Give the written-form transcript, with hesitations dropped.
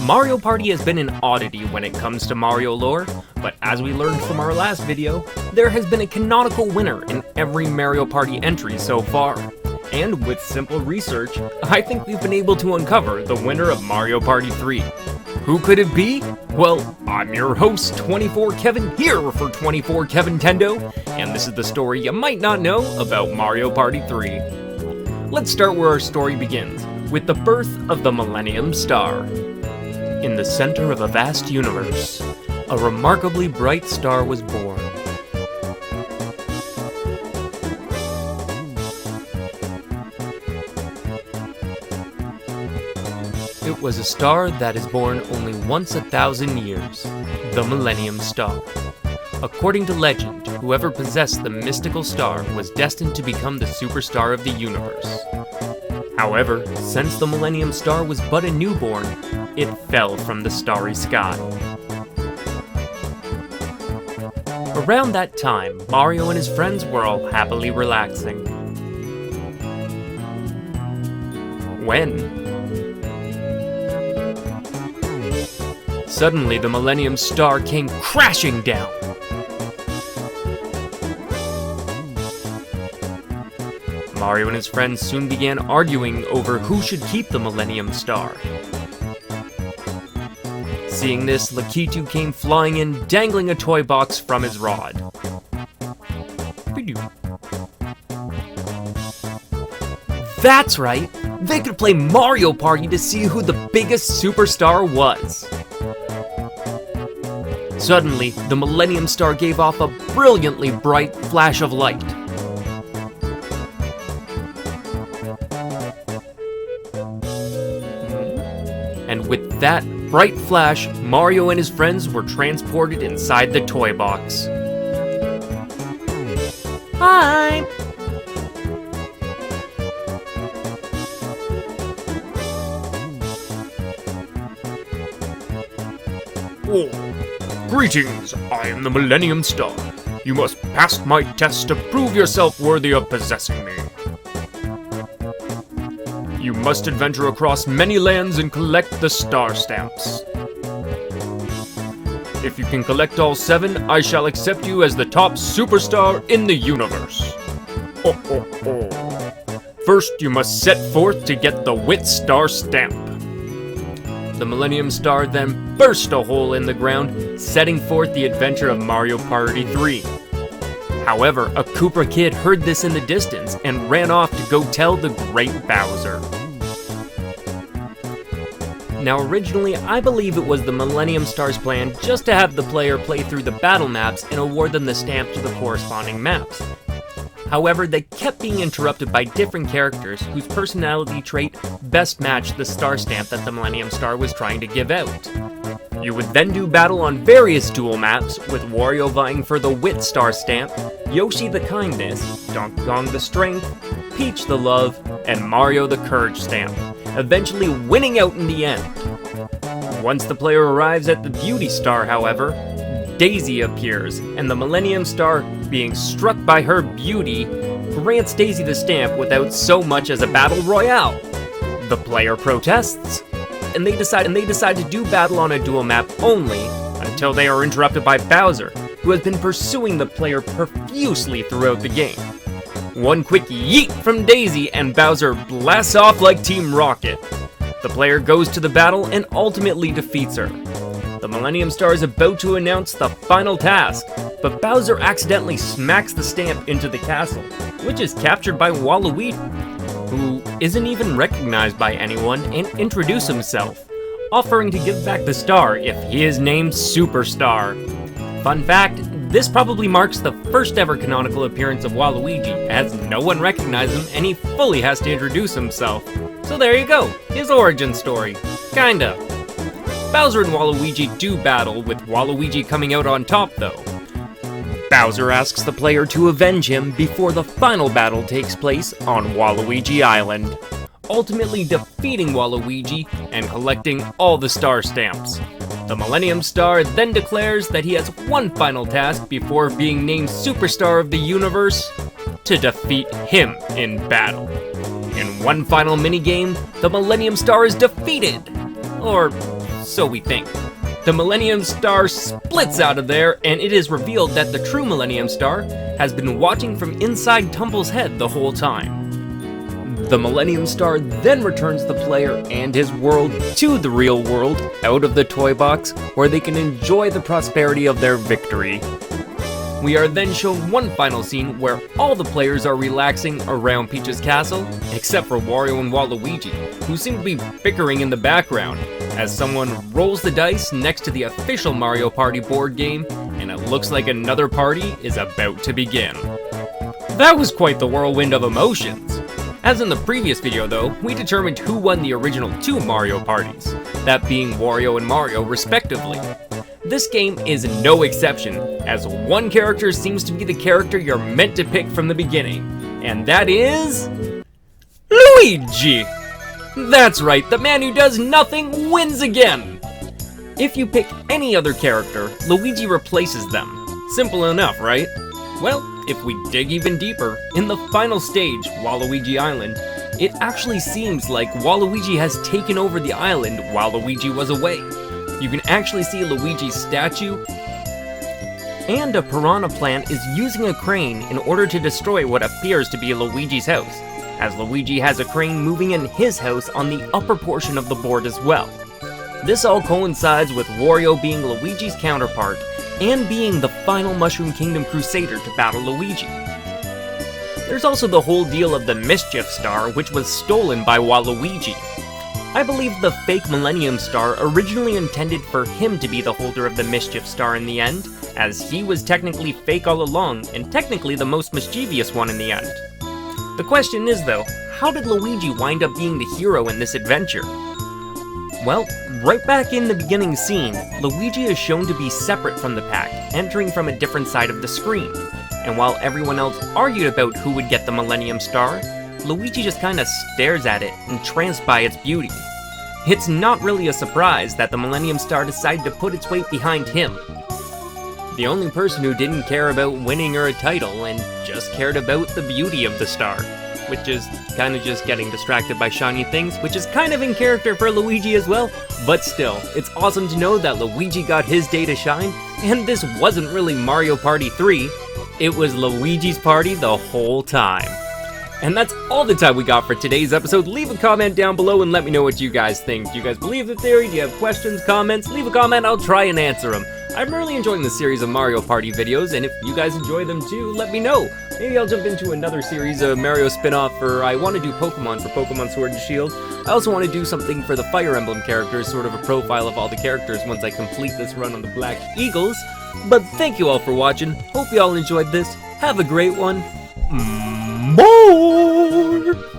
Mario Party has been an oddity when it comes to Mario lore, but as we learned from our last video, there has been a canonical winner in every Mario Party entry so far. And with simple research, I think we've been able to uncover the winner of Mario Party 3. Who could it be? Well, I'm your host, 24 Kevin, here for 24 Kevintendo, and this is the story you might not know about Mario Party 3. Let's start where our story begins, with the birth of the Millennium Star. In the center of a vast universe, a remarkably bright star was born. It was a star that is born only once 1,000 years, the Millennium Star. According to legend, whoever possessed the mystical star was destined to become the superstar of the universe. However, since the Millennium Star was but a newborn, it fell from the starry sky. Around that time, Mario and his friends were all happily relaxing. When suddenly the Millennium Star came crashing down. Mario and his friends soon began arguing over who should keep the Millennium Star. Seeing this, Lakitu came flying in, dangling a toy box from his rod. That's right! They could play Mario Party to see who the biggest superstar was! Suddenly, the Millennium Star gave off a brilliantly bright flash of light. And with that bright flash, Mario and his friends were transported inside the toy box. Hi! Oh, greetings, I am the Millennium Star. You must pass my test to prove yourself worthy of possessing me. You must adventure across many lands and collect the star stamps. If you can collect all 7, I shall accept you as the top superstar in the universe. Oh, oh, oh. First, you must set forth to get the Wit Star Stamp. The Millennium Star then burst a hole in the ground, setting forth the adventure of Mario Party 3. However, a Koopa kid heard this in the distance and ran off to go tell the great Bowser. Now originally, I believe it was the Millennium Star's plan just to have the player play through the battle maps and award them the stamp to the corresponding maps. However, they kept being interrupted by different characters whose personality trait best matched the star stamp that the Millennium Star was trying to give out. You would then do battle on various dual maps, with Wario vying for the Wit Star Stamp, Yoshi the Kindness, Donkey Kong the Strength, Peach the Love, and Mario the Courage Stamp, eventually winning out in the end. Once the player arrives at the Beauty Star, however, Daisy appears, and the Millennium Star, being struck by her beauty, grants Daisy the stamp without so much as a battle royale. The player protests, and they decide to do battle on a dual map only, until they are interrupted by Bowser, who has been pursuing the player profusely throughout the game. One quick yeet from Daisy, and Bowser blasts off like Team Rocket. The player goes to the battle and ultimately defeats her. The Millennium Star is about to announce the final task, but Bowser accidentally smacks the stamp into the castle, which is captured by Waluigi, who isn't even recognized by anyone, and introduces himself, offering to give back the star if he is named Superstar. Fun fact, this probably marks the first ever canonical appearance of Waluigi, as no one recognized him and he fully has to introduce himself. So there you go, his origin story. Kinda. Bowser and Waluigi do battle, with Waluigi coming out on top though. Bowser asks the player to avenge him before the final battle takes place on Waluigi Island, ultimately defeating Waluigi and collecting all the star stamps. The Millennium Star then declares that he has one final task before being named Superstar of the Universe: to defeat him in battle. In one final minigame, the Millennium Star is defeated! Or so we think. The Millennium Star splits out of there, and it is revealed that the true Millennium Star has been watching from inside Tumble's head the whole time. The Millennium Star then returns the player and his world to the real world, out of the toy box, where they can enjoy the prosperity of their victory. We are then shown one final scene where all the players are relaxing around Peach's castle, except for Wario and Waluigi, who seem to be bickering in the background, as someone rolls the dice next to the official Mario Party board game, and it looks like another party is about to begin. That was quite the whirlwind of emotions. As in the previous video though, we determined who won the original 2 Mario parties, that being Wario and Mario respectively. This game is no exception, as one character seems to be the character you're meant to pick from the beginning, and that is... Luigi! That's right, the man who does nothing wins again! If you pick any other character, Luigi replaces them. Simple enough, right? Well, if we dig even deeper, in the final stage, Waluigi Island, it actually seems like Waluigi has taken over the island while Luigi was away. You can actually see Luigi's statue, and a piranha plant is using a crane in order to destroy what appears to be Luigi's house, as Luigi has a crane moving in his house on the upper portion of the board as well. This all coincides with Wario being Luigi's counterpart, and being the final Mushroom Kingdom Crusader to battle Luigi. There's also the whole deal of the Mischief Star, which was stolen by Waluigi. I believe the fake Millennium Star originally intended for him to be the holder of the Mischief Star in the end, as he was technically fake all along, and technically the most mischievous one in the end. The question is though, how did Luigi wind up being the hero in this adventure? Well, right back in the beginning scene, Luigi is shown to be separate from the pack, entering from a different side of the screen. And while everyone else argued about who would get the Millennium Star, Luigi just kinda stares at it, entranced by its beauty. It's not really a surprise that the Millennium Star decided to put its weight behind him. The only person who didn't care about winning or a title, and just cared about the beauty of the star. Which is kind of just getting distracted by shiny things, which is kind of in character for Luigi as well, but still, it's awesome to know that Luigi got his day to shine, and this wasn't really Mario Party 3, it was Luigi's party the whole time. And that's all the time we got for today's episode. Leave a comment down below and let me know what you guys think. Do you guys believe the theory? Do you have questions, comments? Leave a comment, I'll try and answer them. I'm really enjoying the series of Mario Party videos, and if you guys enjoy them too, let me know. Maybe I'll jump into another series of Mario spin-off, or I want to do Pokemon for Pokemon Sword and Shield. I also want to do something for the Fire Emblem characters, sort of a profile of all the characters once I complete this run on the Black Eagles. But thank you all for watching, hope you all enjoyed this, have a great one, more!